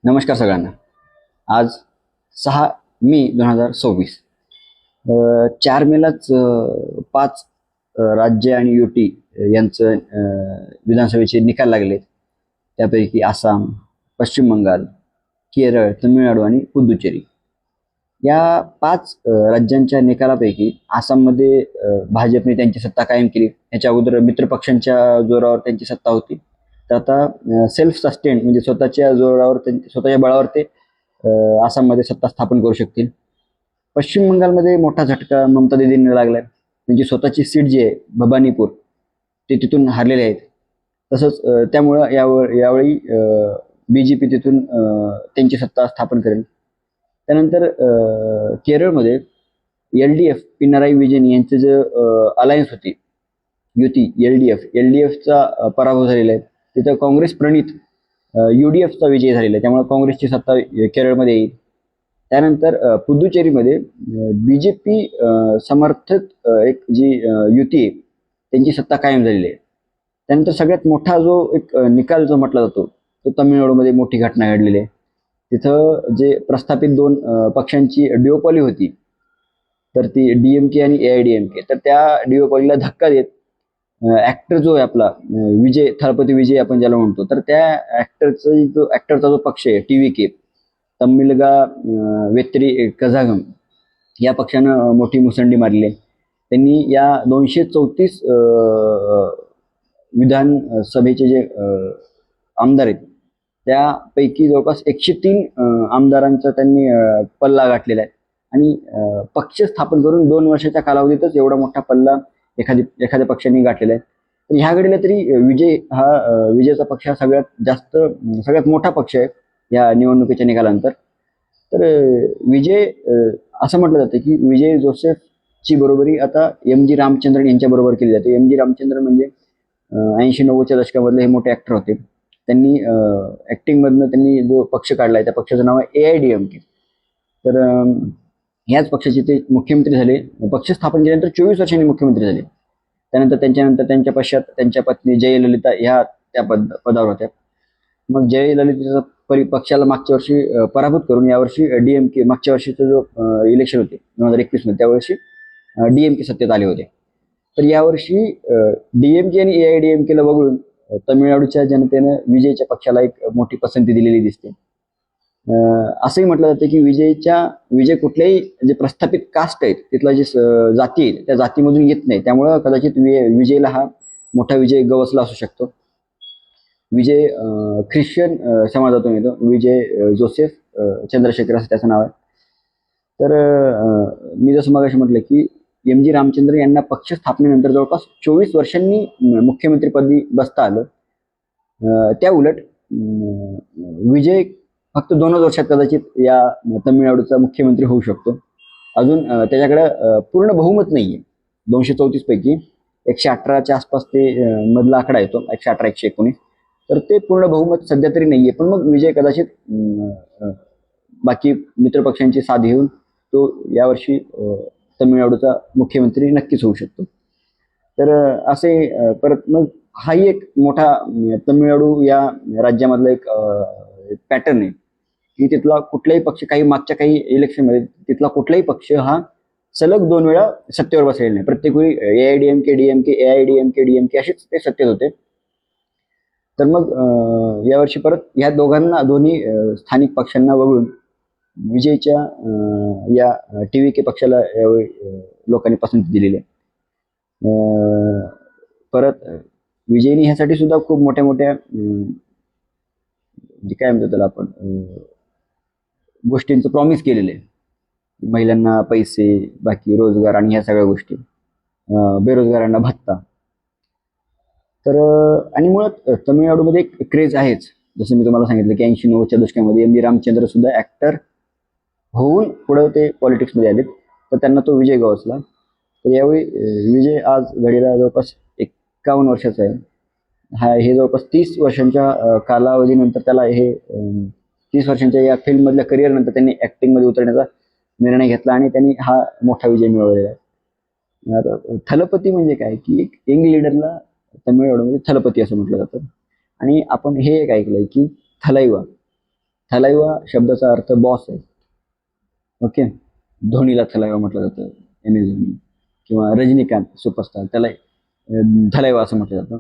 नमस्कार सगळ्यांना. आज 6 मे 2024. 4 मेलाच 5 राज्य आणि युटी यांचं विधानसभेचे निकाल लागलेत. त्यापैकी आसाम, पश्चिम बंगाल, केरळ, तमिळनाडू आणि पुदुचेरी या 5 राज्यांच्या निकालापैकी आसाममध्ये भाजपने त्यांची सत्ता कायम केली. ह्याच्या अगोदर मित्रपक्षांच्या जोरावर त्यांची सत्ता होती. तर आता सेल्फ सस्टेन म्हणजे स्वतःच्या जोरावर स्वतःच्या बळावर ते आसाममध्ये सत्ता स्थापन करू शकतील. पश्चिम बंगालमध्ये मोठा झटका ममता दीदींना लागलाय. त्यांची स्वतःची सीट जी आहे भबानीपूर, ते तिथून हारलेले आहेत. तसंच त्यामुळं यावेळी बीजेपी तिथून त्यांची सत्ता स्थापन करेल. त्यानंतर केरळमध्ये LDF पिनराई विजयन यांचं जे अलायन्स होती, युती एलडीएफचा पराभव झालेला आहे. तिथं काँग्रेस प्रणित UDFचा विजय झालेला आहे. त्यामुळे काँग्रेसची सत्ता केरळमध्ये येईल. त्यानंतर पुदुचेरीमध्ये बीजेपी समर्थक एक जी युती आहे त्यांची सत्ता कायम झालेली आहे. त्यानंतर सगळ्यात मोठा जो एक निकाल जो म्हटला जातो तो तामिळनाडूमध्ये मोठी घटना घडलेली आहे. तिथं जे प्रस्थापित 2 पक्षांची डिओपॉली होती, तर ती DMK आणि AIDMK, तर त्या डिओपॉलीला धक्का देत ऍक्टर जो आहे आपला विजय थळपती विजय आपण ज्याला म्हणतो, तर त्या ऍक्टरचा जो पक्ष आहे TVK, तमिलगा वेत्री कझागम, या पक्षानं मोठी मुसंडी मारली आहे. त्यांनी या 234 विधानसभेचे जे आमदार आहेत त्यापैकी जवळपास 103 आमदारांचा त्यांनी पल्ला गाठलेला आहे. आणि पक्ष स्थापन करून 2 वर्षाच्या कालावधीतच एवढा मोठा पल्ला एखाद्या पक्षाने गाठलेला आहे. तर ह्या घडीला तरी विजयचा पक्ष हा सगळ्यात मोठा पक्ष आहे या निवडणुकीच्या निकालानंतर. तर असं म्हटलं जातं की विजय जोसेफची बरोबरी आता MG रामचंद्रन यांच्या बरोबर केली जाते. MG रामचंद्रन म्हणजे 80-90च्या दशकामधले हे मोठे ऍक्टर होते. त्यांनी ऍक्टिंग मधनं त्यांनी जो पक्ष काढलाय त्या पक्षाचं नाव आहे AIDMK. तर ह्याच पक्षाचे ते मुख्यमंत्री झाले. पक्ष स्थापन केल्यानंतर 24 वर्षांनी मुख्यमंत्री झाले. त्यानंतर त्यांच्या पश्चात त्यांच्या पत्नी जयललिता ह्या त्या पदावर होत्या. मग जयललितेचा पक्षाला मागच्या वर्षी पराभूत करून यावर्षी DMK, मागच्या वर्षीचं जो इलेक्शन होते 2021 मध्ये, त्यावर्षी DMK सत्तेत आले होते. तर यावर्षी DMK आणि AIDMKला वगळून तमिळनाडूच्या जनतेनं विजयच्या पक्षाला एक मोठी पसंती दिलेली दिसते. असंही म्हटलं जातं की विजय कुठल्याही जे प्रस्थापित कास्ट आहेत तिथला जे जाती आहेत त्या जातीमधून येत नाही. त्यामुळं कदाचित विजयला हा मोठा विजय गवसला असू शकतो. विजय ख्रिश्चन समाजातून येतो. विजय जोसेफ चंद्रशेखर असं त्याचं नाव आहे. तर मी जसं मगाशी म्हटलं की MG रामचंद्र यांना पक्ष स्थापनेनंतर जवळपास 24 वर्षांनी मुख्यमंत्रीपदी बसता आलं. त्या उलट विजय फक्त 2च वर्षात कदाचित या तमिळनाडूचा मुख्यमंत्री होऊ शकतो. अजून त्याच्याकडे पूर्ण बहुमत नाहीये. 234 पैकी 118च्या आसपास ते मधला आकडा येतो, 118-119. तर ते पूर्ण बहुमत सध्या तरी नाहीये. पण मग विजय कदाचित बाकी मित्रपक्षांची साथ घेऊन तो यावर्षी तमिळनाडूचा मुख्यमंत्री नक्कीच होऊ शकतो. तर असे परत मग हाही एक मोठा तमिळनाडू या राज्यामधला एक पॅटर्न आहे की तिथला कुठलाही पक्ष मागच्या काही इलेक्शनमध्ये तिथला कुठलाही पक्ष हा सलग 2 वेळा सत्तेवर बसलेला नाही. प्रत्येक वेळी AIDMK DMK AIDMK DMK असेच ते सत्तेत होते. तर मग यावर्षी परत ह्या दोन्ही स्थानिक पक्षांना वगळून विजयच्या या TVK पक्षाला यावेळी लोकांनी पसंती दिलेली आहे. परत विजयनी ह्यासाठी सुद्धा खूप मोठ्या काय म्हणतो त्याला आपण गोष्टींचं प्रॉमिस केलेलं आहे. महिलांना पैसे, बाकी रोजगार आणि ह्या सगळ्या गोष्टी, बेरोजगारांना भत्ता. तर आणि मुळात तमिळनाडूमध्ये एक क्रेज आहेच. जसं मी तुम्हाला सांगितलं की 80-90च्या दशकामध्ये MG रामचंद्र सुद्धा ऍक्टर होऊन पुढे ते पॉलिटिक्समध्ये आलेत. तर त्यांना तो विजय गवसला. तर यावेळी विजय आज घडीला जवळपास 51 वर्षाचा आहे. हे जवळपास 30 वर्षांच्या कालावधीनंतर त्याला 30 वर्षांच्या या फिल्ममधल्या करिअर नंतर त्यांनी ऍक्टिंगमध्ये उतरण्याचा निर्णय घेतला आणि त्यांनी हा मोठा विजय मिळवलेला आहे. थलपती म्हणजे काय की एक यंग लीडरला तमिळनाडूमध्ये थलपती असं म्हटलं जातं. आणि आपण हे एक ऐकलंय की थलाइवा थलाइवा शब्दाचा अर्थ बॉस आहे. ओके, धोनीला थलाइवा म्हटलं जातं, एम एस धोनी किंवा रजनीकांत सुपरस्टार, त्याला थलाइवा असं म्हटलं जातं.